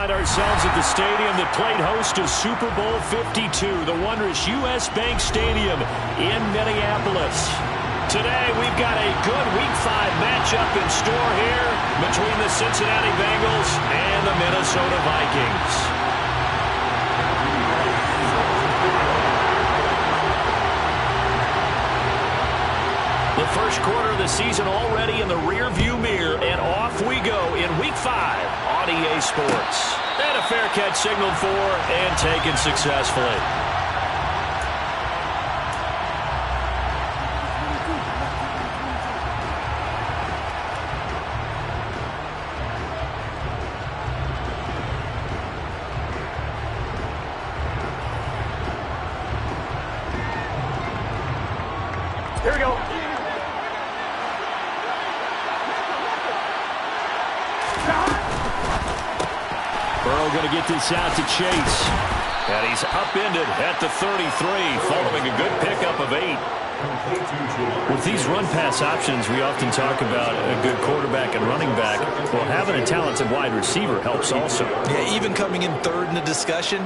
find ourselves at the stadium that played host to Super Bowl 52, the wondrous U.S. Bank Stadium in Minneapolis. Today, we've got a good Week 5 matchup in store here between the Cincinnati Bengals and the Minnesota Vikings. The first quarter of the season already in the rear-view mirror, and off we go in Week 5 on EA Sports. And a fair catch signaled for and taken successfully. Here we go. Burrow going to get this out to Chase. And he's upended at the 33, following a good pickup of 8. With these run-pass options, we often talk about a good quarterback and running back. Well, having a talented wide receiver helps also. Yeah, even coming in third in the discussion,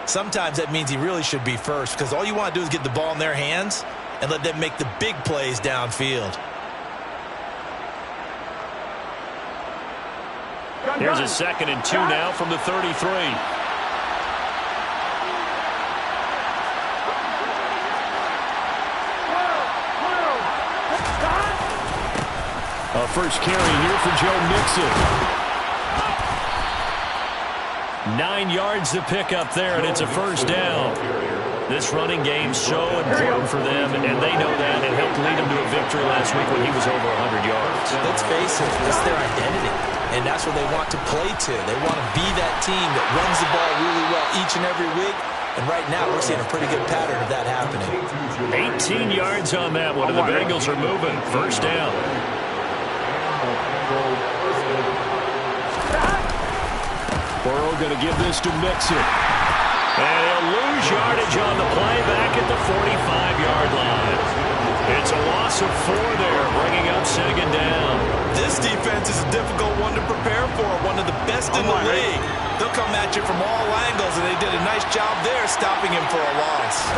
sometimes that means he really should be first, because all you want to do is get the ball in their hands and let them make the big plays downfield. Here's a 2nd and 2 now from the 33. A first carry here for Joe Mixon. 9 yards to pick up there, and it's a first down. This running game's so important for them, and they know that. It helped lead them to a victory last week when he was over 100 yards. Let's face it, it's their identity, and that's what they want to play to. They want to be that team that runs the ball really well each and every week, and right now we're seeing a pretty good pattern of that happening. 18 yards on that one, and the Bengals are moving. First down. Burrow going to give this to Mixon. And he'll lose yardage on the play back at the 45-yard line. It's a loss of 4 there, bringing up 2nd down. This defense is a difficult one to prepare for, one of the best in the league. They'll come at you from all angles, and they did a nice job there stopping him for a loss.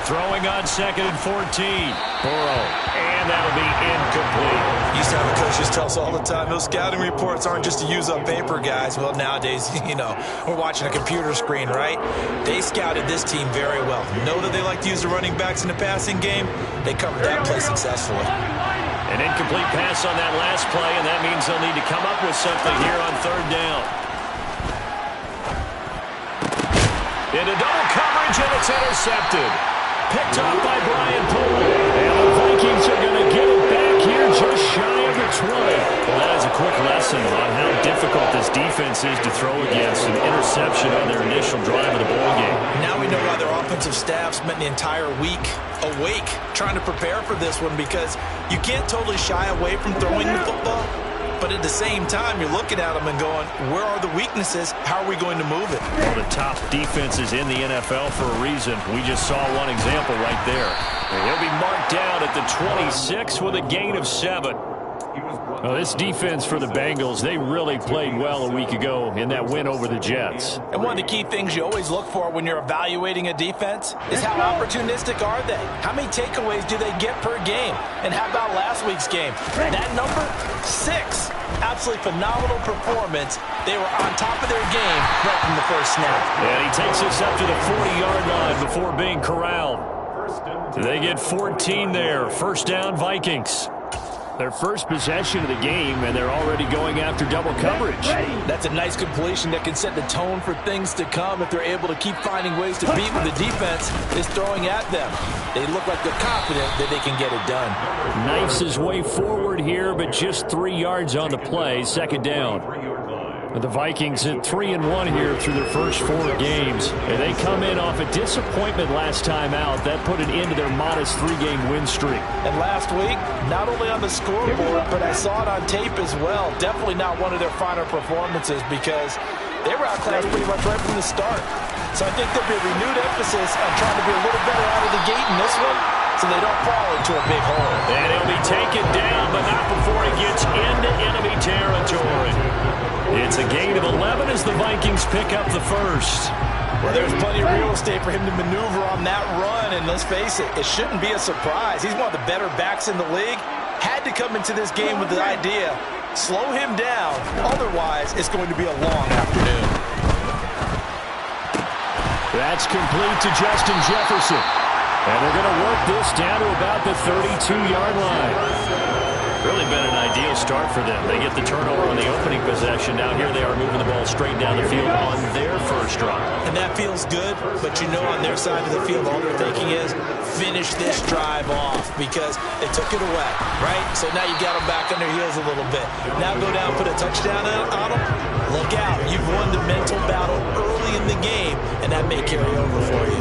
Throwing on 2nd and 14. Burrow, and that'll be incomplete. Used to have a coach just tell us all the time, those scouting reports aren't just to use up paper, guys. Well, nowadays, you know, we're watching a computer screen, right? They scouted this team very well. Know that they like to use the running backs in the passing game. They covered that play successfully. An incomplete pass on that last play, and that means they'll need to come up with something here on 3rd down. Into double coverage, and it's intercepted. Picked off by Brian Poole. And the Vikings are going to get it back here just shy of the 20. Well, that is a quick lesson on how difficult this defense is to throw against. An interception on their initial drive of the ball game. Now we know why their offensive staff spent the entire week awake trying to prepare for this one, because you can't totally shy away from throwing the football. But at the same time, you're looking at them and going, where are the weaknesses? How are we going to move it? One of the top defenses in the NFL for a reason. We just saw one example right there. And he'll be marked down at the 26 with a gain of 7. Well, this defense for the Bengals, they really played well a week ago in that win over the Jets. And one of the key things you always look for when you're evaluating a defense is how opportunistic are they? How many takeaways do they get per game? And how about last week's game? That number, 6. Absolutely phenomenal performance. They were on top of their game right from the first snap. And he takes us up to the 40-yard line before being corralled. They get 14 there. First down, Vikings. Their first possession of the game, and they're already going after double coverage. That's a nice completion that can set the tone for things to come if they're able to keep finding ways to beat what the defense is throwing at them. They look like they're confident that they can get it done. Knifes his way forward here, but just 3 yards on the play. 2nd down. The Vikings at 3-1 here through their first 4 games. And they come in off a disappointment last time out. That put an end to their modest 3-game win streak. And last week, not only on the scoreboard, but I saw it on tape as well. Definitely not one of their finer performances, because they were outclassed pretty much right from the start. So I think there'll be a renewed emphasis on trying to be a little better out of the gate in this one, so they don't fall into a big hole. And he'll be taken down, but not before he gets into enemy territory. It's a gain of 11 as the Vikings pick up the first. Well, there's plenty of real estate for him to maneuver on that run, and let's face it, it shouldn't be a surprise. He's one of the better backs in the league. Had to come into this game with the idea, slow him down, otherwise it's going to be a long afternoon. That's complete to Justin Jefferson. And they're going to work this down to about the 32-yard line. Really been an ideal start for them. They get the turnover on the opening possession. Now here they are moving the ball straight down the field on their first drive. And that feels good, but you know on their side of the field all they're thinking is finish this drive off because they took it away, right? So now you got them back on their heels a little bit. Now go down, put a touchdown on them. Look out. You've won the mental battle early in the game, and that may carry over for you.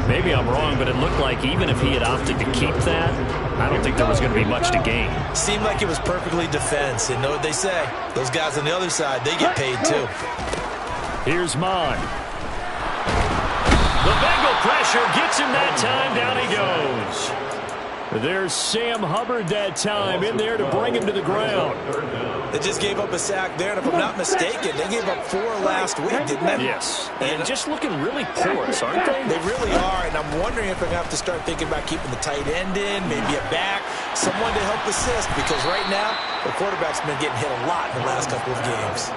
Maybe I'm wrong, but it looked like even if he had opted to keep that, I don't think there was going to be much to gain. Seemed like it was perfectly defense. And know what they say? Those guys on the other side, they get paid too. Here's Mon. The Bengal pressure gets him that time. Down he goes. There's Sam Hubbard that time in there to bring him to the ground. They just gave up a sack there, and if I'm not mistaken, they gave up 4 last week, didn't they? Yes. And just looking really porous, aren't they? They really are, and I'm wondering if they're going to have to start thinking about keeping the tight end in, maybe a back, someone to help assist, because right now, the quarterback's been getting hit a lot in the last couple of games.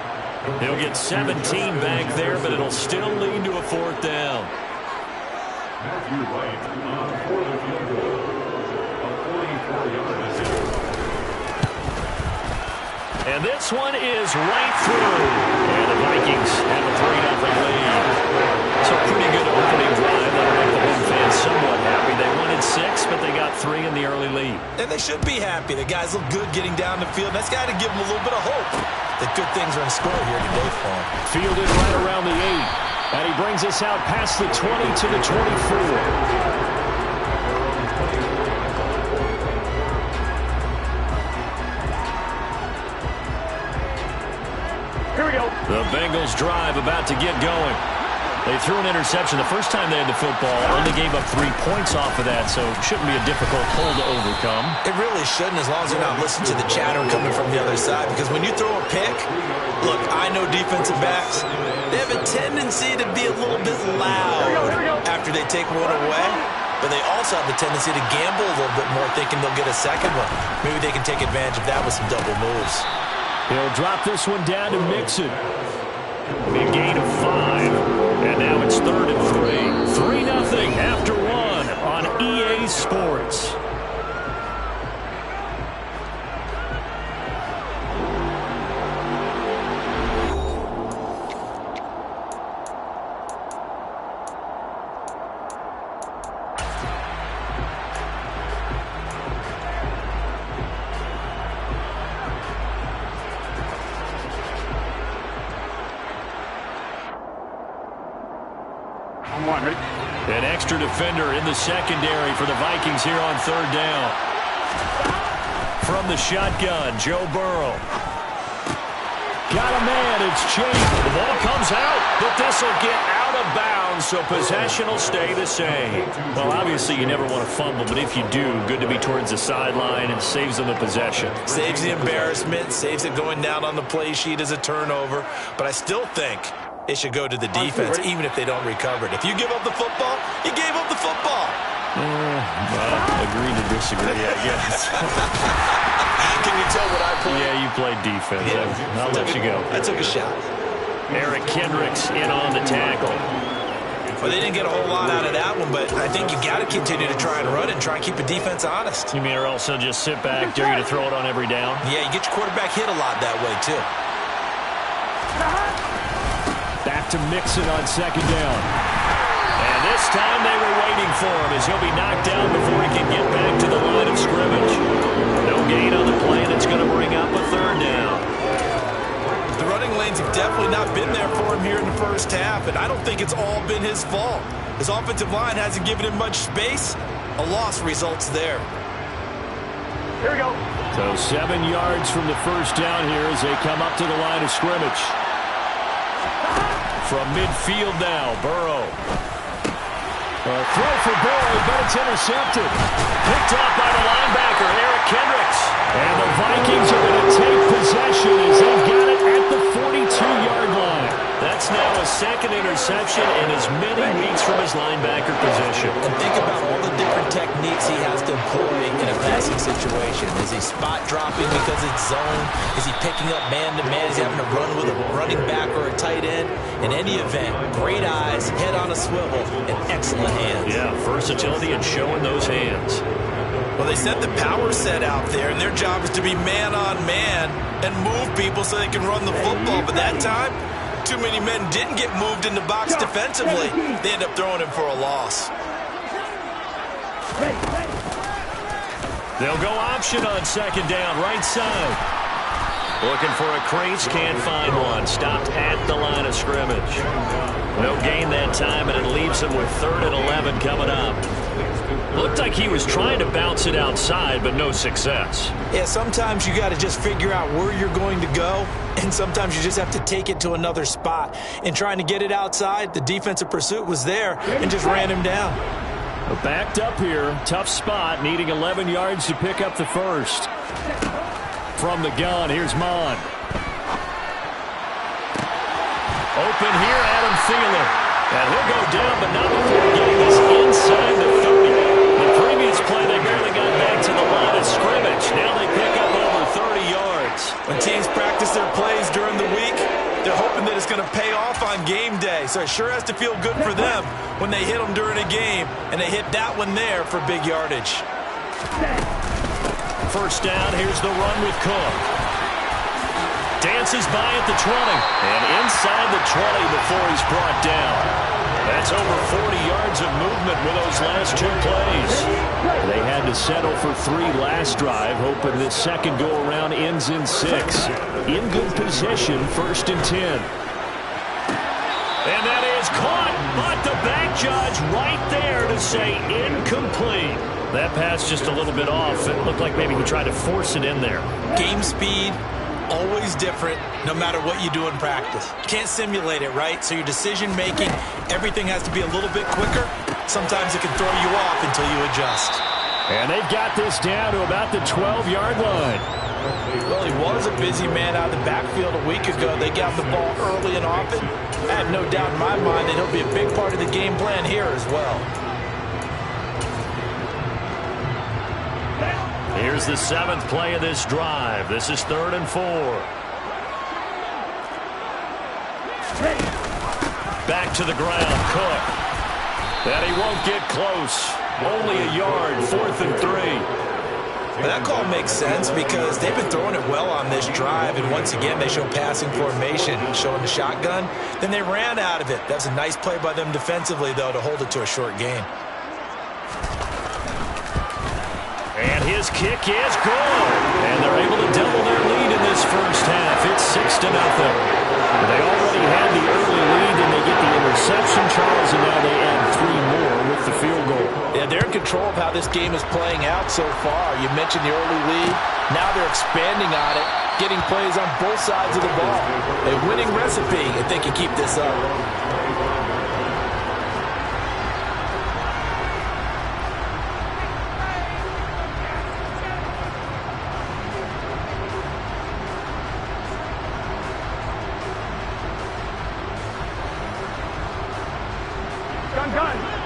He'll get 17 back there, but it'll still lead to a 4th down. And this one is right through. And the Vikings have a 3-0 lead. So pretty good opening drive. That'll make the home fans somewhat happy. They wanted 6, but they got 3 in the early lead. And they should be happy. The guys look good getting down the field. That's got to give them a little bit of hope that good things are in store here today for them. Fielded right around the 8. And he brings us out past the 20 to the 24. The Bengals drive about to get going. They threw an interception the first time they had the football. Only gave up 3 points off of that, so it shouldn't be a difficult hole to overcome. It really shouldn't, as long as you're not listening to the chatter coming from the other side. Because when you throw a pick, look, I know defensive backs, they have a tendency to be a little bit loud after they take one away. But they also have a tendency to gamble a little bit more, thinking they'll get a second one. Maybe they can take advantage of that with some double moves. He'll drop this one down to Mixon. Big gain of 5. And now it's 3rd and 3. 3-0 after 1 on EA Sports. An extra defender in the secondary for the Vikings here on 3rd down. From the shotgun, Joe Burrow. Got a man, it's Chase. The ball comes out, but this will get out of bounds, so possession will stay the same. Well, obviously you never want to fumble, but if you do, good to be towards the sideline and saves them the possession. Saves the embarrassment, saves it going down on the play sheet as a turnover, but I still think it should go to the defense, even if they don't recover it. If you give up the football, you gave up the football. Agree to disagree, I guess. Can you tell what I played? Yeah, you played defense. Yeah. I'll let you go. I took a shot. Eric Kendricks in on the tackle. Well, they didn't get a whole lot out of that one, but I think you got to continue to try and run and try and keep the defense honest. You mean or else they'll just sit back, dare you to throw it on every down? Yeah, you get your quarterback hit a lot that way, too. Back to Mixon on 2nd down. And this time they were waiting for him as he'll be knocked down before he can get back to the line of scrimmage. No gain on the play, and it's going to bring up a 3rd down. The running lanes have definitely not been there for him here in the first half, and I don't think it's all been his fault. His offensive line hasn't given him much space. A loss results there. Here we go. So 7 yards from the first down here as they come up to the line of scrimmage. From midfield now, Burrow. A throw for Burrow, but it's intercepted. Picked off by the linebacker, Eric Kendricks. And the Vikings are going to take possession as they've got it at the 42-yard line. That's now a second interception in as many weeks from his linebacker position. And think about all the different techniques he has to employ in a passing situation. Is he spot dropping because it's zone? Is he picking up man-to-man? Is he having to run with a running back or a tight end? In any event, great eyes, head on a swivel, and excellent hands. Yeah, versatility and showing those hands. Well, they sent the power set out there, and their job is to be man-on-man and move people so they can run the football. But that time, too many men didn't get moved in the box defensively. They end up throwing him for a loss. They'll go option on second down, right side. Looking for a crease, can't find one. Stopped at the line of scrimmage. No gain that time, and it leaves him with 3rd and 11 coming up. Looked like he was trying to bounce it outside, but no success. Yeah, sometimes you got to just figure out where you're going to go, and sometimes you just have to take it to another spot. In trying to get it outside, the defensive pursuit was there and just ran him down. Backed up here, tough spot, needing 11 yards to pick up the first. From the gun, here's Mon. Open here, Adam Thielen. And he'll go down, but not before getting this inside the 30. The previous play, they barely got back to the line of scrimmage. Now they pick up over 30 yards. When teams practice their plays during the week, they're hoping that it's going to pay off on game day. So it sure has to feel good for them when they hit them during a game, and they hit that one there for big yardage. First down, here's the run with Cook. Dances by at the 20, and inside the 20 before he's brought down. That's over 40 yards of movement with those last 2 plays. They had to settle for 3 last drive, hoping this second go-around ends in 6. In good position, 1st and 10. And that is caught, but the back judge right there to say incomplete. That pass just a little bit off. It looked like maybe he tried to force it in there. Game speed, always different, no matter what you do in practice. You can't simulate it, right? So your decision-making, everything has to be a little bit quicker. Sometimes it can throw you off until you adjust. And they've got this down to about the 12-yard line. Well, he was a busy man out of the backfield a week ago. They got the ball early and often. I have no doubt in my mind that he'll be a big part of the game plan here as well. Here's the 7th play of this drive. This is 3rd and 4. Back to the ground, Cook. That he won't get close. Only a yard, 4th and 3. But that call makes sense because they've been throwing it well on this drive, and once again they show passing formation, showing the shotgun. Then they ran out of it. That's a nice play by them defensively, though, to hold it to a short gain. And his kick is good. And they're able to double their lead in this first half. It's 6-0. They already had the early lead, and they get the interception, Charles, and now they add 3 more with the field goal. Yeah, they're in control of how this game is playing out so far. You mentioned the early lead. Now they're expanding on it, getting plays on both sides of the ball. A winning recipe if they can keep this up.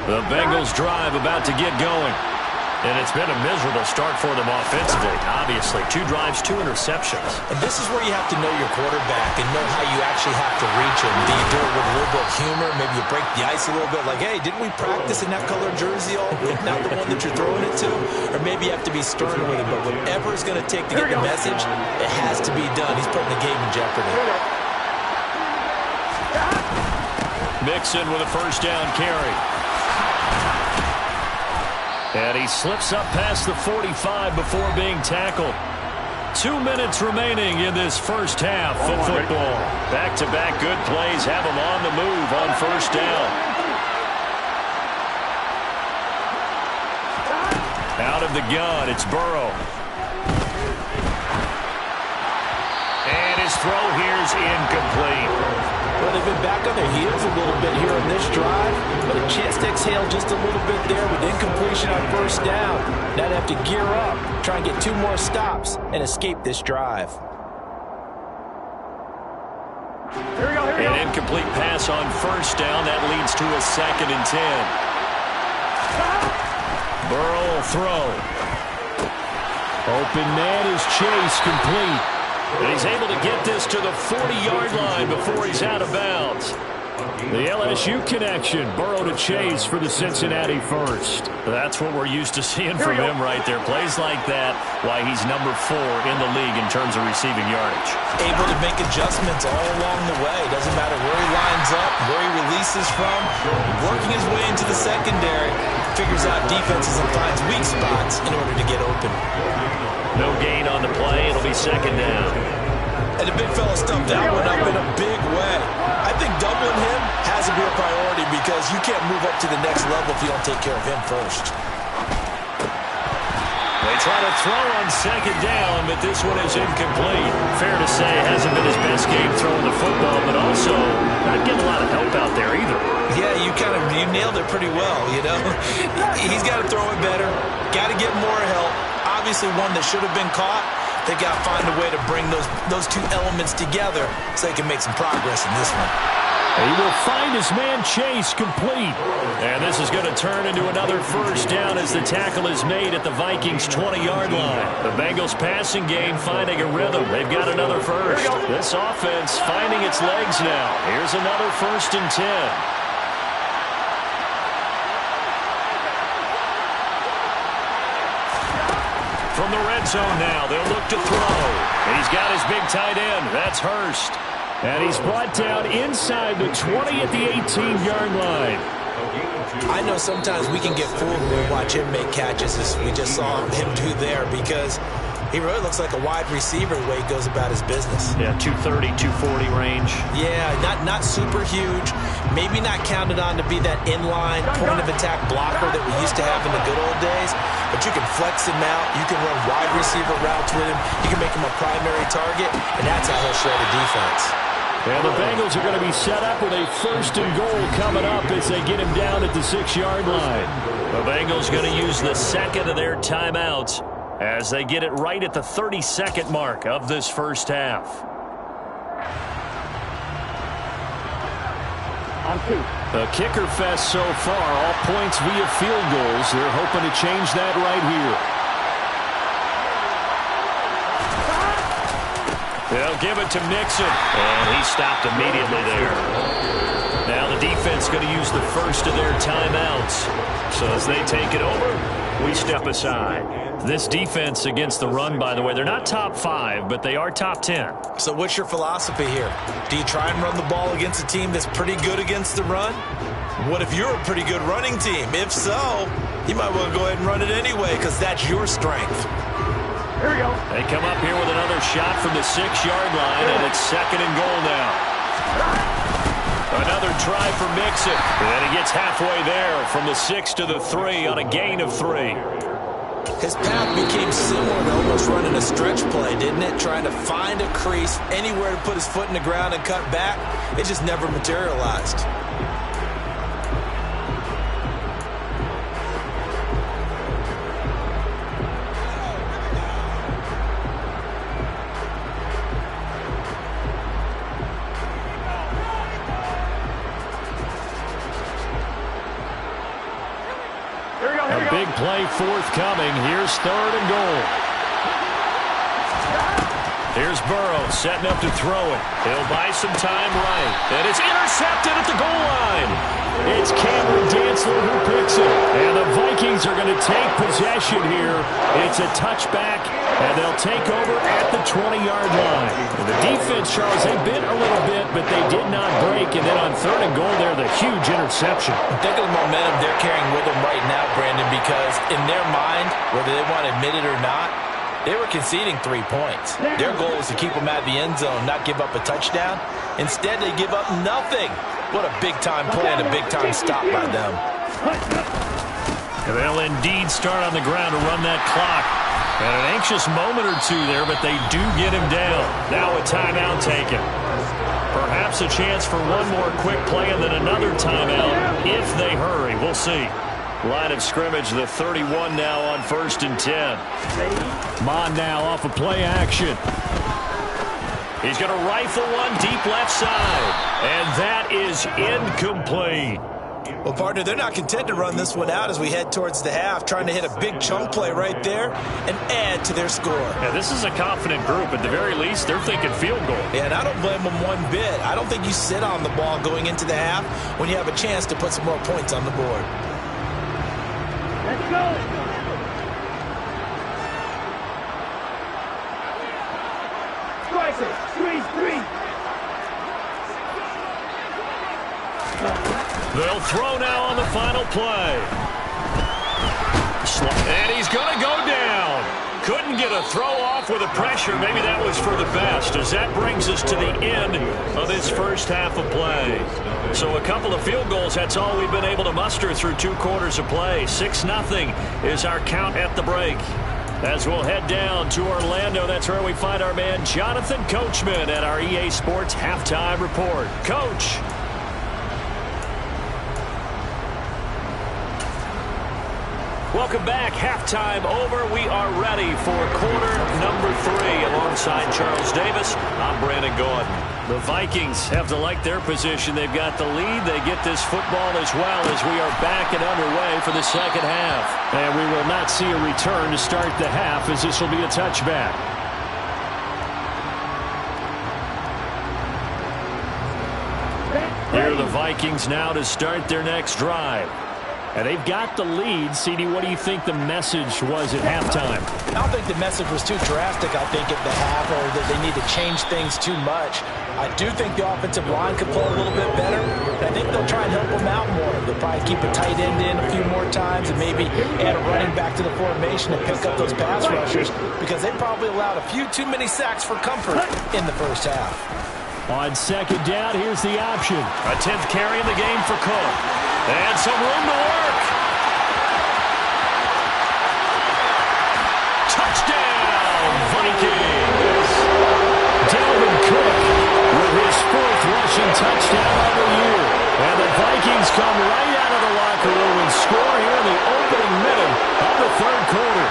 The Bengals drive about to get going. And it's been a miserable start for them offensively, obviously. 2 drives, 2 interceptions. And this is where you have to know your quarterback and know how you actually have to reach him. Do you do it with a little bit of humor? Maybe you break the ice a little bit, like, hey, didn't we practice in that color jersey all week? Not the one that you're throwing it to? Or maybe you have to be stern with it. But whatever it's going to take to get the message, it has to be done. He's putting the game in jeopardy. Mixon with a first down carry. And he slips up past the 45 before being tackled. 2 minutes remaining in this first half of football. Back-to-back good plays have him on the move on first down. Out of the gun, it's Burrow. And his throw here is incomplete. Well, they've been back on their heels a little bit here on this drive, but a chance to exhale just a little bit there with incompletion on first down. Now they have to gear up, try and get 2 more stops, and escape this drive. incomplete pass on first down. That leads to a 2nd and 10. Burrow will throw. Open man is Chase, complete. And he's able to get this to the 40-yard line before he's out of bounds. The LSU connection, Burrow to Chase for the Cincinnati first. That's what we're used to seeing from him right there. Plays like that, why he's number 4 in the league in terms of receiving yardage. Able to make adjustments all along the way. Doesn't matter where he lines up, where he releases from. Working his way into the secondary, figures out defenses and finds weak spots in order to get open. No gain on the play. It'll be 2nd down. And the big fella stumped that one up in a big way. I think doubling him has to be a priority because you can't move up to the next level if you don't take care of him first. They try to throw on 2nd down, but this one is incomplete. Fair to say it hasn't been his best game throwing the football, but also not getting a lot of help out there either. Yeah, you nailed it pretty well, you know. He's got to throw it better, got to get more help. Obviously one that should have been caught. They got to find a way to bring those two elements together so they can make some progress in this one. He will find his man Chase, complete. And this is going to turn into another first down as the tackle is made at the Vikings' 20-yard line. The Bengals passing game finding a rhythm. They've got another first. This offense finding its legs now. Here's another 1st and 10. From the red zone now, they'll look to throw. He's got his big tight end. That's Hurst. And he's brought down inside the 20 at the 18-yard line. I know sometimes we can get fooled when we watch him make catches, as we just saw him do there, because he really looks like a wide receiver the way he goes about his business. Yeah, 230, 240 range. Yeah, not super huge. Maybe not counted on to be that inline point-of-attack blocker that we used to have in the good old days. But you can flex him out. You can run wide receiver routes with him. You can make him a primary target, and that's how he'll shred a defense. And the Bengals are going to be set up with a 1st and goal coming up as they get him down at the 6-yard line. The Bengals going to use the 2nd of their timeouts as they get it right at the 32nd mark of this first half. The kicker fest so far, all points via field goals. They're hoping to change that right here. They'll give it to Mixon, and he stopped immediately there. Now the defense going to use the 1st of their timeouts. So as they take it over, we step aside. This defense against the run, by the way, they're not top 5, but they are top 10. So what's your philosophy here? Do you try and run the ball against a team that's pretty good against the run? What if you're a pretty good running team? If so, you might well go ahead and run it anyway because that's your strength. Here we go. They come up here with another shot from the 6-yard line, and it's 2nd and goal now. Another try for Mixon. And he gets halfway there from the 6 to the 3 on a gain of 3. His path became similar to almost running a stretch play, didn't it? Trying to find a crease, anywhere to put his foot in the ground and cut back. It just never materialized. A big play forthcoming. Here's 3rd and goal. Here's Burrow setting up to throw it. He'll buy some time right. And it's intercepted at the goal line. It's Cameron Dantzler who picks it. And the Vikings are going to take possession here. It's a touchback, and they'll take over at the 20-yard line. And the defense, Charles, they bit a little bit, but they did not break. And then on 3rd and goal there, the huge interception. Think of the momentum they're carrying with them right now, Brandon, because in their mind, whether they want to admit it or not, they were conceding 3 points. Their goal was to keep them at the end zone, not give up a touchdown. Instead, they give up nothing. What a big-time play and a big-time stop by them. They'll indeed start on the ground to run that clock. And an anxious moment or two there, but they do get him down. Now a timeout taken. Perhaps a chance for one more quick play and then another timeout if they hurry. We'll see. Line of scrimmage, the 31 now on 1st and 10. Mon now off of play action. He's going to rifle one deep left side. And that is incomplete. Well, partner, they're not content to run this one out as we head towards the half, trying to hit a big chunk play right there and add to their score. Yeah, this is a confident group. At the very least, they're thinking field goal. Yeah, and I don't blame them one bit. I don't think you sit on the ball going into the half when you have a chance to put some more points on the board. Let's go. Squeeze 3. They'll throw now on the final play. And he's going to go down. Couldn't get a throw off with the pressure. Maybe that was for the best, as that brings us to the end of this first half of play. So a couple of field goals, that's all we've been able to muster through 2 quarters of play. 6-0 is our count at the break. As we'll head down to Orlando, that's where we find our man Jonathan Coachman at our EA Sports Halftime Report. Coach. Welcome back. Halftime over. We are ready for quarter number 3. Alongside Charles Davis, I'm Brandon Gordon. The Vikings have to like their position. They've got the lead. They get this football as well as we are back and underway for the second half. And we will not see a return to start the half, as this will be a touchback. Here are the Vikings now to start their next drive. And they've got the lead. CD, what do you think the message was at halftime? I don't think the message was too drastic, I think, at the half, or that they need to change things too much. I do think the offensive line could play a little bit better, and I think they'll try and help them out more. They'll probably keep a tight end in a few more times and maybe add a running back to the formation and pick up those pass rushers, because they probably allowed a few too many sacks for comfort in the first half. On second down, here's the option. A 10th carry in the game for Cook. And some room to work. Touchdown, Vikings. Dalvin Cook with his 4th rushing touchdown of the year. And the Vikings come right out of the locker room and score here in the opening minute of the 3rd quarter.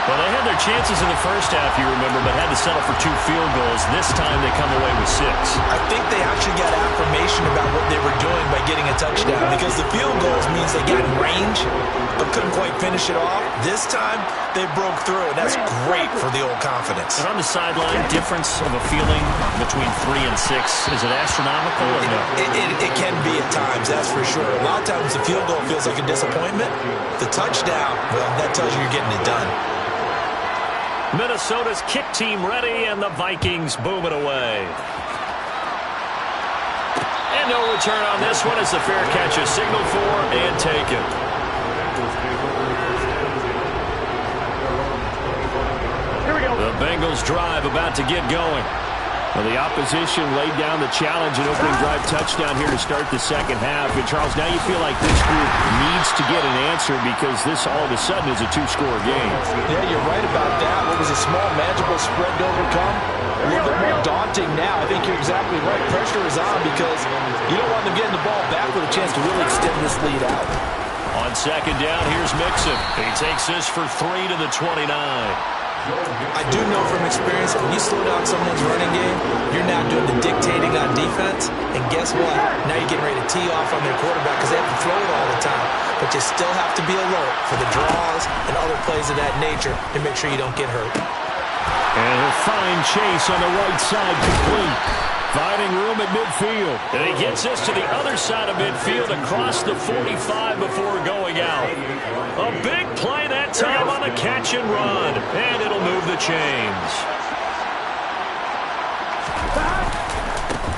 Well, they had their chances in the first half, you remember, but had to settle for 2 field goals. This time they come away with 6. I think they actually got affirmation about what they were doing by getting a touchdown, because the field goals means they got in range but couldn't quite finish it off. This time they broke through, and that's great for the old confidence. And on the sideline, difference of a feeling between 3 and 6, is it astronomical or no? It can be at times, that's for sure. A lot of times the field goal feels like a disappointment. The touchdown, well, that tells you you're getting it done. Minnesota's kick team ready, and the Vikings boom it away. And no return on this one as the fair catch is signaled for and taken. Here we go. The Bengals drive about to get going. Well, the opposition laid down the challenge and opening drive touchdown here to start the second half. And, Charles, now you feel like this group needs to get an answer, because this all of a sudden is a 2-score game. Yeah, you're right about that. What was a small, manageable spread to overcome? A little bit more daunting now. I think you're exactly right. Pressure is on, because you don't want them getting the ball back with a chance to really extend this lead out. On second down, here's Mixon. He takes this for 3 to the 29. I do know from experience, when you slow down someone's running game, you're now doing the dictating on defense. And guess what? Now you're getting ready to tee off on their quarterback, because they have to throw it all the time. But you still have to be alert for the draws and other plays of that nature to make sure you don't get hurt. And a fine chase on the right side, complete. Finding room at midfield. And he gets this to the other side of midfield across the 45 before going out. A big play that time on the catch and run. And it'll move the chains.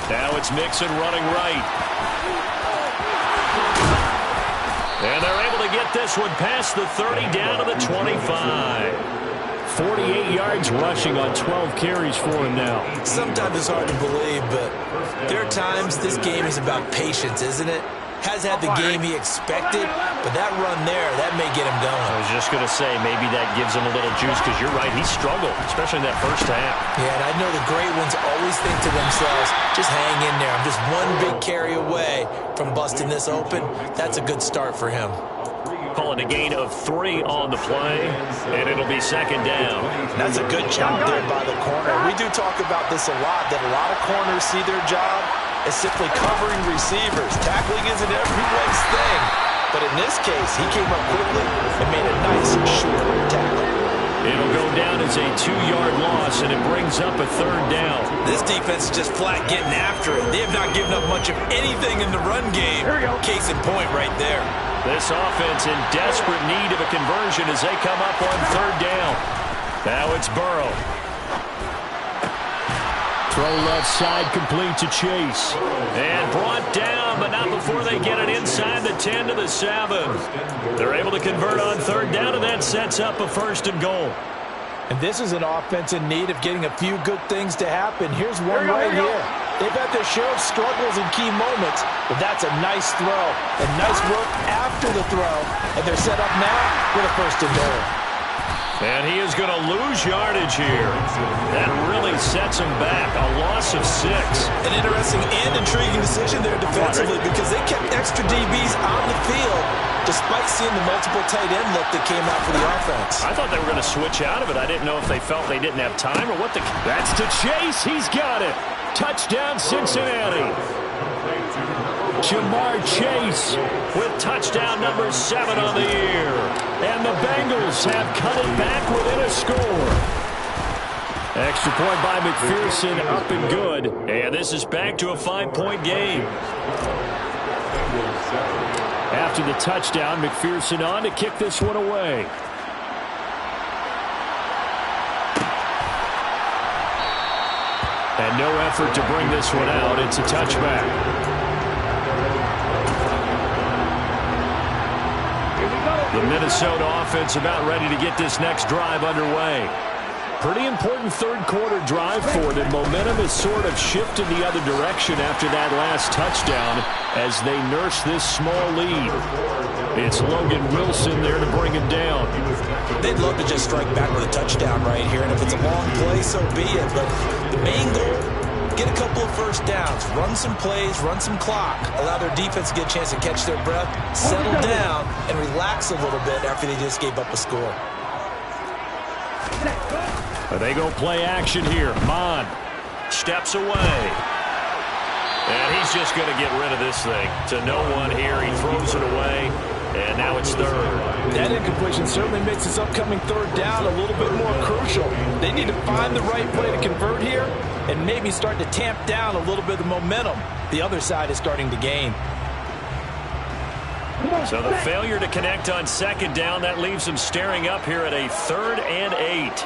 Now it's Mixon running right. And they're able to get this one past the 30 down to the 25. 48 yards rushing on 12 carries for him now. Sometimes it's hard to believe, but there are times this game is about patience, isn't it? Has had the game he expected, but that run there, that may get him going. I was just going to say, maybe that gives him a little juice, because you're right, he struggled, especially in that first half. Yeah, and I know the great ones always think to themselves, just hang in there. I'm just one big carry away from busting this open. That's a good start for him. call it a gain of 3 on the play, and it'll be second down. That's a good job there by the corner. We do talk about this a lot, that a lot of corners see their job as simply covering receivers. Tackling isn't everyone's thing. But in this case, he came up quickly and made a nice, short tackle. It'll go down as a 2-yard loss, and it brings up a third down. This defense is just flat getting after it. They have not given up much of anything in the run game. Case in point right there. This offense in desperate need of a conversion as they come up on third down. Now it's Burrow. Throw left side complete to Chase. And brought down, but not before they get it inside the 10 to the 7. They're able to convert on third down, and that sets up a first and goal. And this is an offense in need of getting a few good things to happen. Here's one right here. They've had their share of struggles in key moments, but that's a nice throw. And nice work after the throw. And they're set up now with a first and goal. And he is going to lose yardage here. That really sets him back. A loss of 6. An interesting and intriguing decision there defensively because they kept extra DBs on the field despite seeing the multiple tight end look that came out for the offense. I thought they were going to switch out of it. I didn't know if they felt they didn't have time or what. That's to Chase. He's got it. Touchdown, Cincinnati. Jamar Chase with touchdown number 7 on the year. And the Bengals have cut it back within a score. Extra point by McPherson, up and good. And this is back to a 5-point game. After the touchdown, McPherson on to kick this one away. And no effort to bring this one out. It's a touchback. The Minnesota offense about ready to get this next drive underway. Pretty important third quarter drive for them. Momentum has sort of shifted the other direction after that last touchdown as they nurse this small lead. It's Logan Wilson there to bring him down. They'd love to just strike back with a touchdown right here, and if it's a long play, so be it. But the main goal, get a couple of first downs, run some plays, run some clock, allow their defense to get a chance to catch their breath, settle down, and relax a little bit after they just gave up a score. They go play action here. Mon steps away. And he's just going to get rid of this thing. To no one here. He throws it away. And now it's third. That incompletion certainly makes this upcoming third down a little bit more crucial. They need to find the right play to convert here and maybe start to tamp down a little bit of momentum the other side is starting to gain. So the failure to connect on second down, that leaves them staring up here at a 3rd and 8.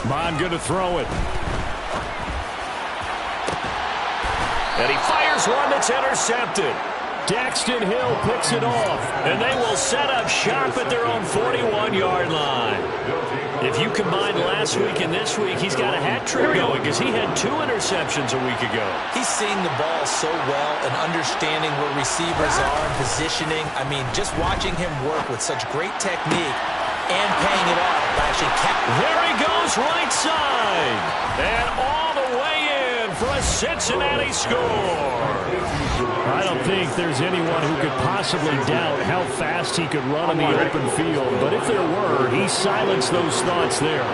Mon going to throw it. And he fires one that's intercepted. Daxton Hill picks it off. And they will set up shop at their own 41-yard line. If you combine last week and this week, he's got a hat trick going because he had 2 interceptions a week ago. He's seeing the ball so well and understanding where receivers are and positioning. I mean, just watching him work with such great technique and paying it off by actually there he goes right side. And all the way in for a Cincinnati score. I don't think there's anyone who could possibly doubt how fast he could run on the open field. But if there were, he silenced those thoughts there.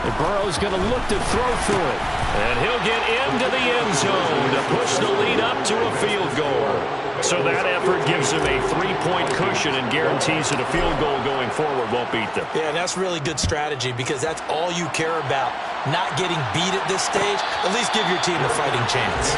And Burrow's going to look to throw for it. And he'll get into the end zone to push the lead up to a field goal. So that effort gives him a 3-point cushion and guarantees that a field goal going forward won't beat them. Yeah, that's really good strategy because that's all you care about. Not getting beat at this stage. At least give your team a fighting chance.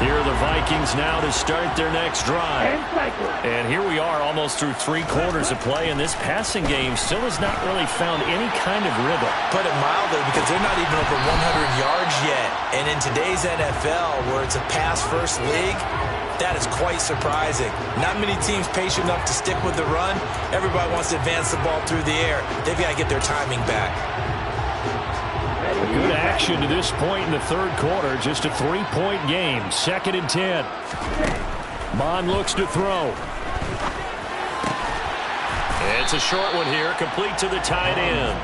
Here are the Vikings now to start their next drive. And here we are almost through 3 quarters of play, and this passing game still has not really found any kind of rhythm. Put it mildly, because they're not even over 100 yards yet. And in today's NFL, where it's a pass-first league, that is quite surprising. Not many teams patient enough to stick with the run. Everybody wants to advance the ball through the air. They've got to get their timing back. Good action to this point in the third quarter. Just a 3-point game. 2nd and 10. Mon looks to throw. It's a short one here, complete to the tight end.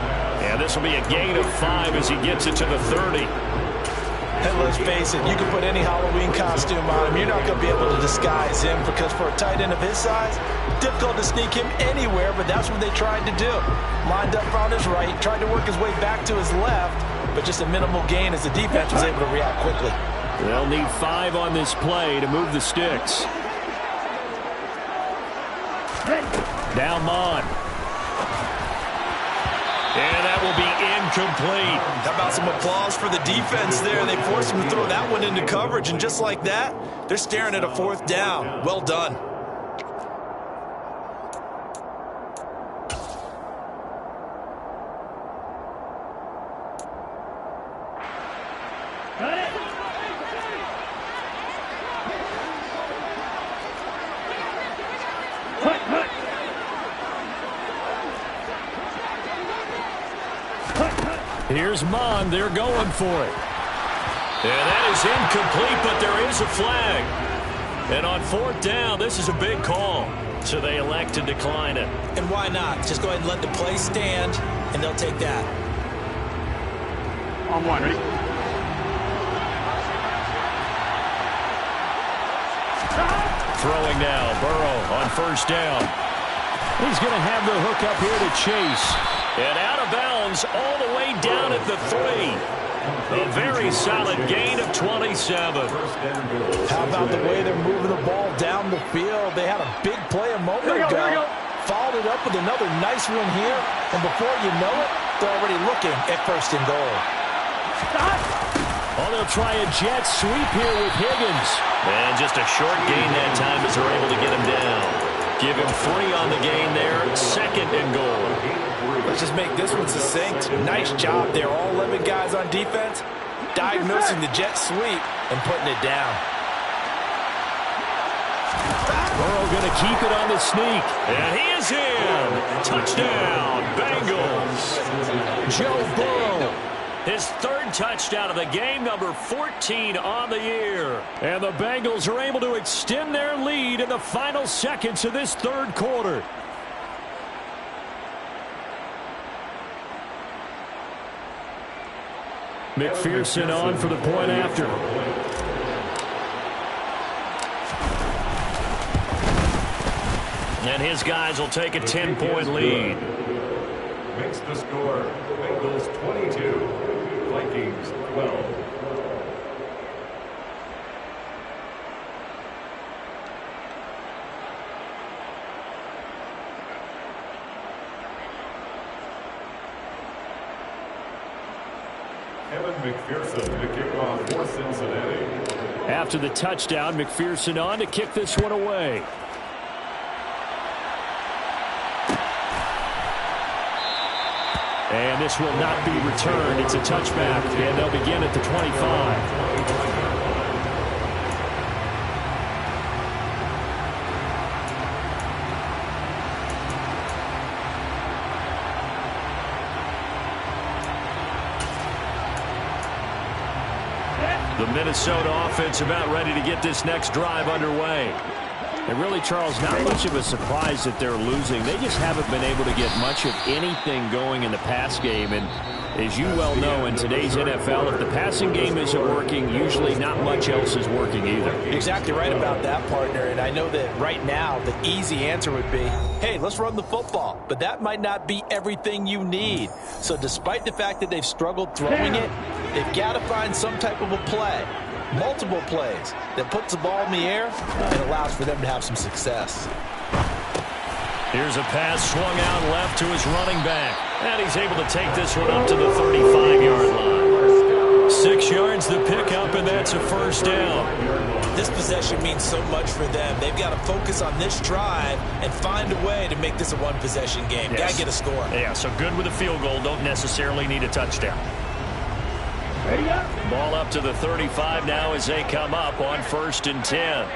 And this will be a gain of 5 as he gets it to the 30. And let's face it, you can put any Halloween costume on him. You're not going to be able to disguise him because for a tight end of his size, difficult to sneak him anywhere, but that's what they tried to do. Lined up on his right, tried to work his way back to his left, but just a minimal gain as the defense was able to react quickly. They'll need 5 on this play to move the sticks. Now Mon. And that will be incomplete. How about some applause for the defense there? They forced him to throw that one into coverage, and just like that, they're staring at a 4th down. Well done. Here's Mon. They're going for it. And that is incomplete, but there is a flag. And on 4th down, this is a big call. So they elect to decline it. And why not? Just go ahead and let the play stand, and they'll take that. On 1, ready? Throwing now. Burrow on 1st down. He's going to have the hook up here to Chase. And out of bounds all the way down at the 3. A very solid gain of 27. How about the way they're moving the ball down the field? They had a big play a moment ago. Followed it up with another nice one here. And before you know it, they're already looking at 1st and goal. Oh, they'll try a jet sweep here with Higgins. And just a short gain that time as they're able to get him down. Give him 3 on the gain there. 2nd and goal. Let's just make this one succinct. Nice job there. All 11 guys on defense diagnosing the jet sweep and putting it down. Burrow going to keep it on the sneak. And he is in. Touchdown, Bengals. Joe Burrow. His 3rd touchdown of the game, number 14 on the year. And the Bengals are able to extend their lead in the final seconds of this 3rd quarter. McPherson on for the point after. And his guys will take a 10-point lead. Makes the score Bengals 22, Vikings 12. McPherson to kick off for Cincinnati. After the touchdown, McPherson on to kick this one away. And this will not be returned. It's a touchback, and they'll begin at the 25. The Minnesota offense about ready to get this next drive underway. And really, Charles, not much of a surprise that they're losing. They just haven't been able to get much of anything going in the pass game. And as you well know, in today's NFL, if the passing game isn't working, usually not much else is working either. Exactly right about that, partner. And I know that right now the easy answer would be, hey, let's run the football. But that might not be everything you need. So despite the fact that they've struggled throwing it, they've got to find some type of a play, multiple plays, that puts the ball in the air and allows for them to have some success. Here's a pass swung out left to his running back. And he's able to take this one up to the 35-yard line. 6 yards the pickup, and that's a 1st down. This possession means so much for them. They've got to focus on this drive and find a way to make this a one-possession game. Yes. Got to get a score. Yeah, so good with a field goal. Don't necessarily need a touchdown. Ball up to the 35 now as they come up on 1st and 10.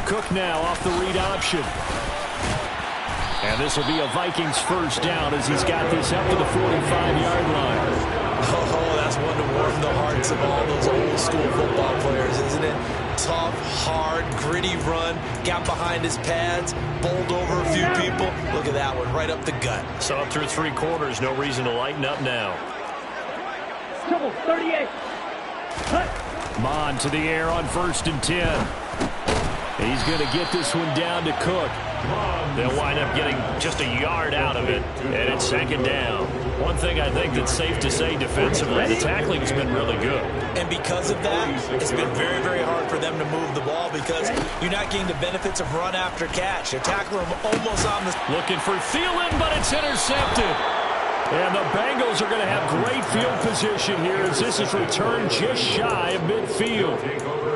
Cook now off the read option. And this will be a Vikings 1st down as he's got this up to the 45-yard line. Oh, that's one to warm the hearts of all those old school football players, isn't it? Tough, hard, gritty run, got behind his pads, bowled over a few people. Look at that one, right up the gut. So up through 3 quarters, no reason to lighten up now. Trouble, 38. Cut. Mon to the air on 1st and 10. He's going to get this one down to Cook. They'll wind up getting just a yard out of it, and it's 2nd down. One thing I think that's safe to say defensively, the tackling has been really good. And because of that, it's been very, very hard for them to move the ball because you're not getting the benefits of run after catch. They're tackling them almost on the... Looking for Thielen, but it's intercepted. And the Bengals are going to have great field position here as this is returned just shy of midfield.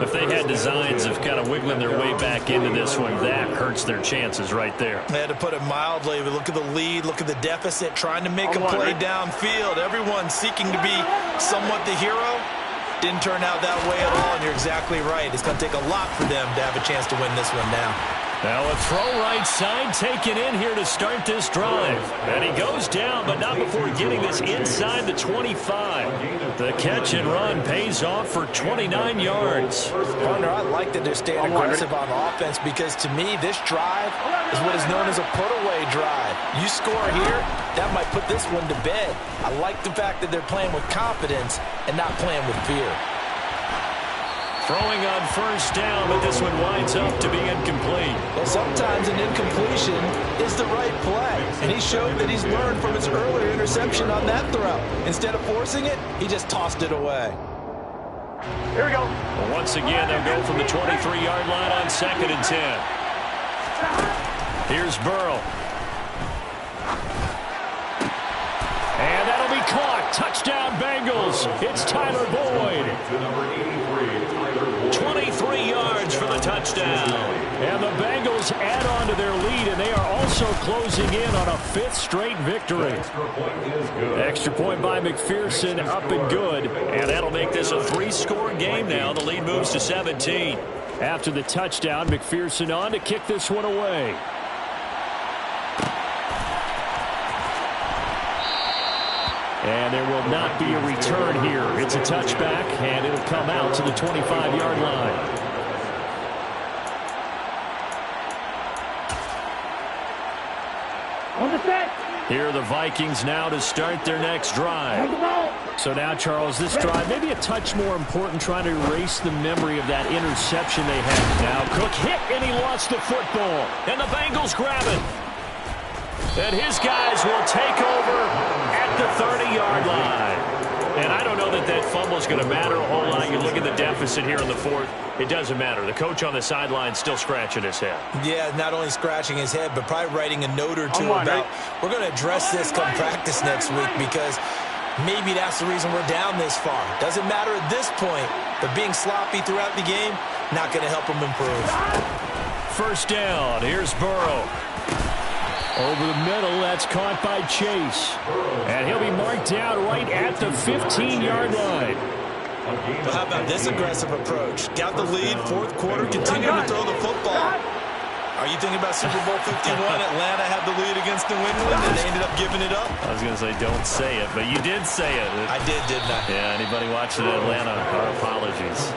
If they had designs of kind of wiggling their way back into this one, that hurts their chances right there. They had to put it mildly. But look at the lead, look at the deficit, trying to make a play downfield. Everyone seeking to be somewhat the hero. Didn't turn out that way at all, and you're exactly right. It's going to take a lot for them to have a chance to win this one now. Now a throw right side taken in here to start this drive. And he goes down, but not before getting this inside the 25. The catch and run pays off for 29 yards. Partner, I like that they're staying aggressive on offense because to me, this drive is what is known as a put-away drive. You score here, that might put this one to bed. I like the fact that they're playing with confidence and not playing with fear. Throwing on 1st down, but this one winds up to be incomplete. Well, sometimes an incompletion is the right play, and he showed that he's learned from his earlier interception on that throw. Instead of forcing it, he just tossed it away. Here we go. Well, once again, they'll go from the 23-yard line on 2nd and 10. Here's Burrow. And that'll be caught. Touchdown, Bengals. It's Tyler Boyd. 23 yards for the touchdown. And the Bengals add on to their lead, and they are also closing in on a 5th straight victory. Extra point by McPherson, up and good. And that'll make this a 3-score game now. The lead moves to 17. After the touchdown, McPherson on to kick this one away. And there will not be a return here. It's a touchback, and it'll come out to the 25-yard line. On the set. Here are the Vikings now to start their next drive. So now, Charles, this drive maybe a touch more important, trying to erase the memory of that interception they had. Now Cook hit, and he lost the football. And the Bengals grab it. And his guys will take over at the 30-yard line. And I don't know that that fumble is going to matter a whole lot. You look at the deficit here in the 4th. It doesn't matter. The coach on the sideline still scratching his head. Yeah, not only scratching his head, but probably writing a note or two about, we're going to address this come practice next week because maybe that's the reason we're down this far. Doesn't matter at this point, but being sloppy throughout the game, not going to help him improve. 1st down. Here's Burrow. Over the middle, that's caught by Chase. And he'll be marked down right at the 15-yard line. Well, how about this aggressive approach? Got the lead, 4th quarter, continue to throw the football. Are you thinking about Super Bowl 51? Atlanta had the lead against New England, and they ended up giving it up? I was going to say, don't say it, but you did say it. I did, didn't I? Yeah, anybody watching Atlanta, our apologies.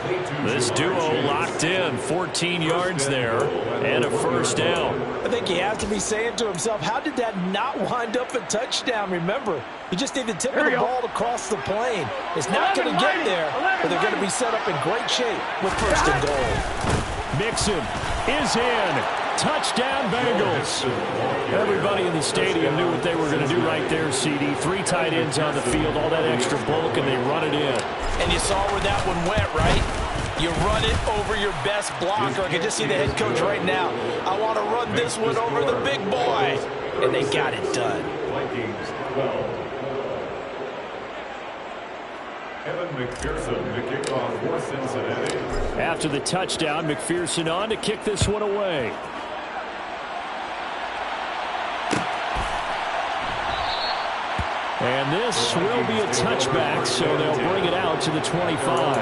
This duo locked in, 14 yards there, and a 1st down. I think he has to be saying to himself, how did that not wind up a touchdown? Remember, you just need the tip of the ball to cross the plane. It's not going to get there, but they're going to be set up in great shape with 1st and goal. Mixon is in. Touchdown, Bengals. Everybody in the stadium knew what they were going to do right there, CD. 3 tight ends on the field, all that extra bulk, and they run it in. And you saw where that one went, right? You run it over your best blocker. I can just see the head coach right now. I want to run this one over the big boy. And they got it done. Vikings 12. Evan McPherson to kick off for Cincinnati. After the touchdown, McPherson on to kick this one away. And this will be a touchback, so they'll bring it out to the 25.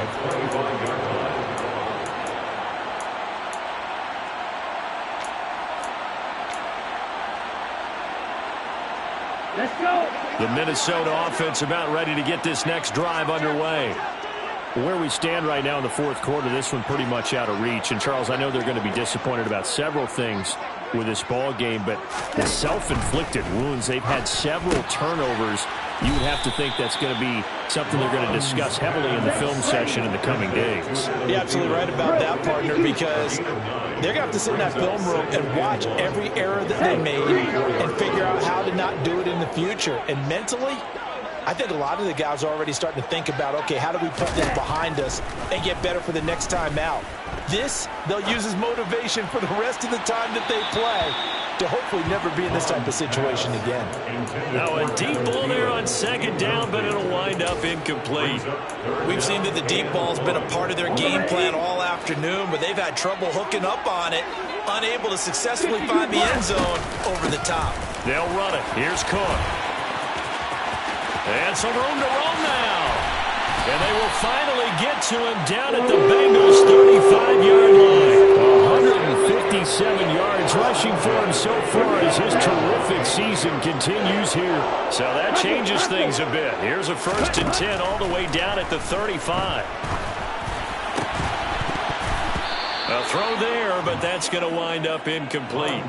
Let's go. The Minnesota offense about ready to get this next drive underway. Where we stand right now in the fourth quarter, this one pretty much out of reach. And, Charles, I know they're going to be disappointed about several things with this ball game, but the self-inflicted wounds, they've had several turnovers. You would have to think that's going to be something they're going to discuss heavily in the film session in the coming days. You're absolutely right about that, partner, because they're going to have to sit in that film room and watch every error that they made and figure out how to not do it in the future. And mentally, I think a lot of the guys are already starting to think about, okay, how do we put this behind us and get better for the next time out? This, they'll use as motivation for the rest of the time that they play to hopefully never be in this type of situation again. Now a deep ball there on second down, but it'll wind up incomplete. We've seen that the deep ball's been a part of their game plan all afternoon, but they've had trouble hooking up on it, unable to successfully find the end zone over the top. They'll run it. Here's Cook. And some room to roam now. And they will finally get to him down at the Bengals' 35-yard line. 157 yards rushing for him so far as his terrific season continues here. So that changes things a bit. Here's a 1st and 10 all the way down at the 35. A throw there, but that's going to wind up incomplete.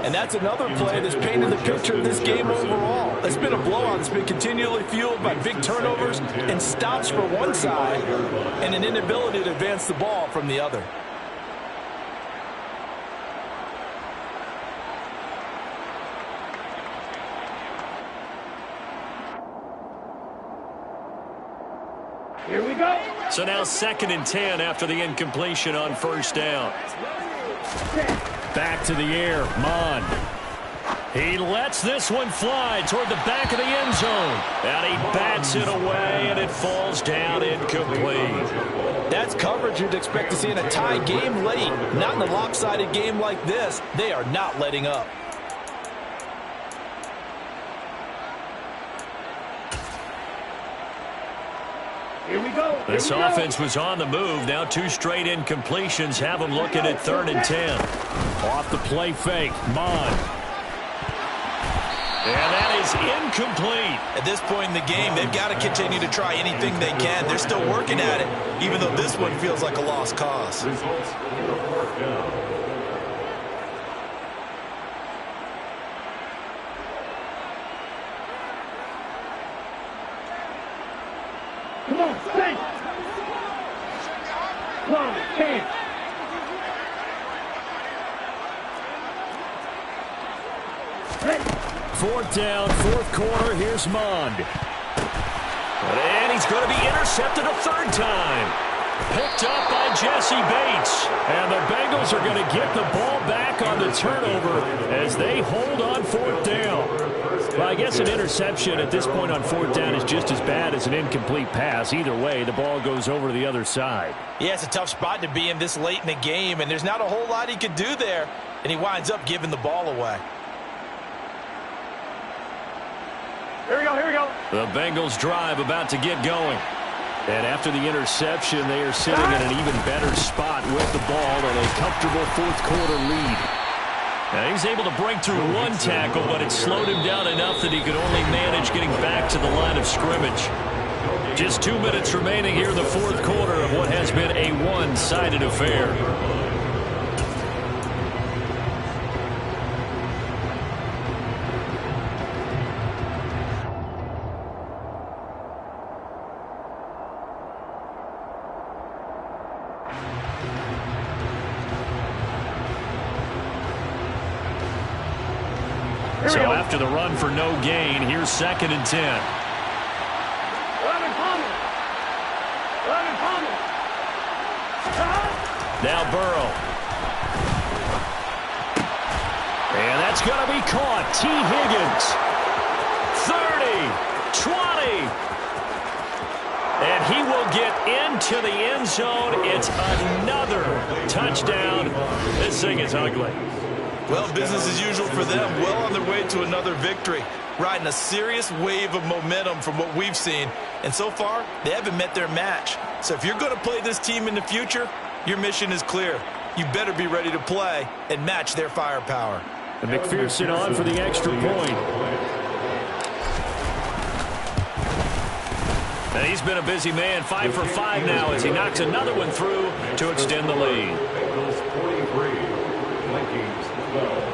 And that's another play that's painted the picture of this game overall. It's been a blowout that's been continually fueled by big turnovers and stops for one side and an inability to advance the ball from the other. Here we go. So now 2nd and 10 after the incompletion on 1st down. Back to the air, Mond. He lets this one fly toward the back of the end zone. And he bats it away, and it falls down incomplete. That's coverage you'd expect to see in a tie game late. Not in a lopsided game like this. They are not letting up. Here we go. This offense was on the move. Now 2 straight incompletions have them looking at 3rd and 10. Off the play fake, Mond. And that is incomplete. At this point in the game, they've got to continue to try anything they can. They're still working at it, even though this one feels like a lost cause. Results, 4th down. Come on, stay. Come on, 10. Ready. 4th down, 4th quarter. Here's Mond. And he's going to be intercepted a 3rd time. Picked up by Jesse Bates. And the Bengals are going to get the ball back on the turnover as they hold on 4th down. Well, I guess an interception at this point on 4th down is just as bad as an incomplete pass. Either way, the ball goes over to the other side. Yeah, it's a tough spot to be in this late in the game, and there's not a whole lot he could do there, and he winds up giving the ball away. Here we go, here we go. The Bengals drive about to get going. And after the interception, they are sitting in an even better spot with the ball and a comfortable 4th quarter lead. Now he's able to break through 1 tackle, but it slowed him down enough that he could only manage getting back to the line of scrimmage. Just 2 minutes remaining here in the 4th quarter of what has been a one-sided affair. So after the run for no gain, here's 2nd and 10. Now Burrow. And that's going to be caught. T. Higgins. 30, 20. And he will get into the end zone. It's another touchdown. This thing is ugly. Well, business as usual for them. Well on their way to another victory. Riding a serious wave of momentum from what we've seen. And so far, they haven't met their match. So if you're going to play this team in the future, your mission is clear. You better be ready to play and match their firepower. And McPherson on for the extra point. And he's been a busy man, 5 for 5 now as he knocks another one through to extend the lead. Bengals 43, Vikings 12.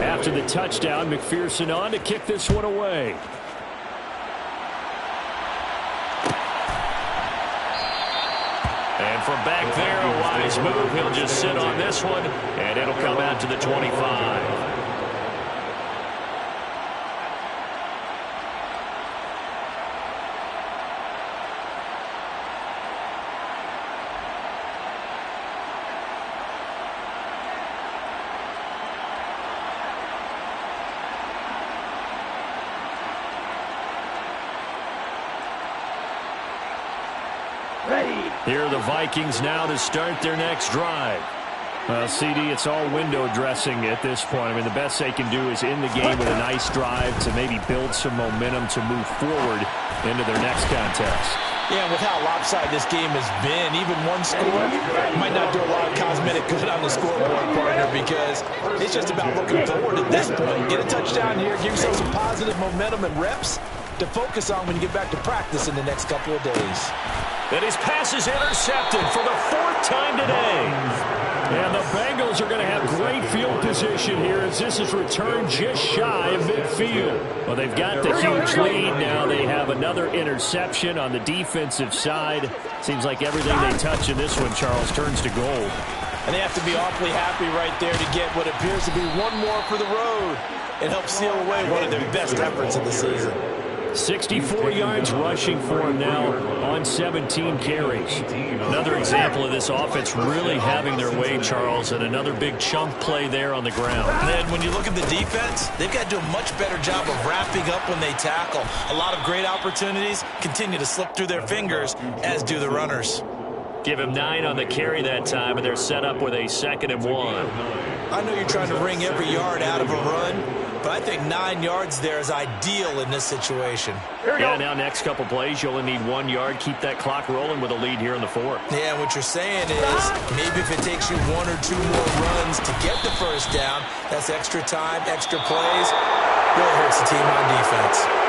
After the touchdown, McPherson on to kick this one away. And from back there, a wise move. He'll just sit on this one, and it'll come out to the 25. Here are the Vikings now to start their next drive. Well, CD, it's all window dressing at this point. I mean, the best they can do is in the game with a nice drive to maybe build some momentum to move forward into their next contest. Yeah, with how lopsided this game has been, even one score might not do a lot of cosmetic good on the scoreboard, partner, because it's just about looking forward at this point. Get a touchdown here, give yourself some positive momentum and reps to focus on when you get back to practice in the next couple of days. And his pass is intercepted for the 4th time today. And the Bengals are going to have great field position here as this is returned just shy of midfield. Well, they've got the huge lead now. They have another interception on the defensive side. Seems like everything they touch in this one, Charles, turns to gold. And they have to be awfully happy right there to get what appears to be one more for the road. It helps seal away one of their best efforts of the season. 64 yards rushing for him now on 17 carries. Another example of this offense really having their way, Charles, and another big chunk play there on the ground. And then when you look at the defense, they've got to do a much better job of wrapping up when they tackle. A lot of great opportunities continue to slip through their fingers, as do the runners. Give him 9 on the carry that time, and they're set up with a 2nd and 1. I know you're trying to wring every yard out of a run, but I think 9 yards there is ideal in this situation. Yeah, now next couple plays, you only need 1 yard. Keep that clock rolling with a lead here in the 4th. Yeah, what you're saying is maybe if it takes you 1 or 2 more runs to get the first down, that's extra time, extra plays, really hurts the team on defense.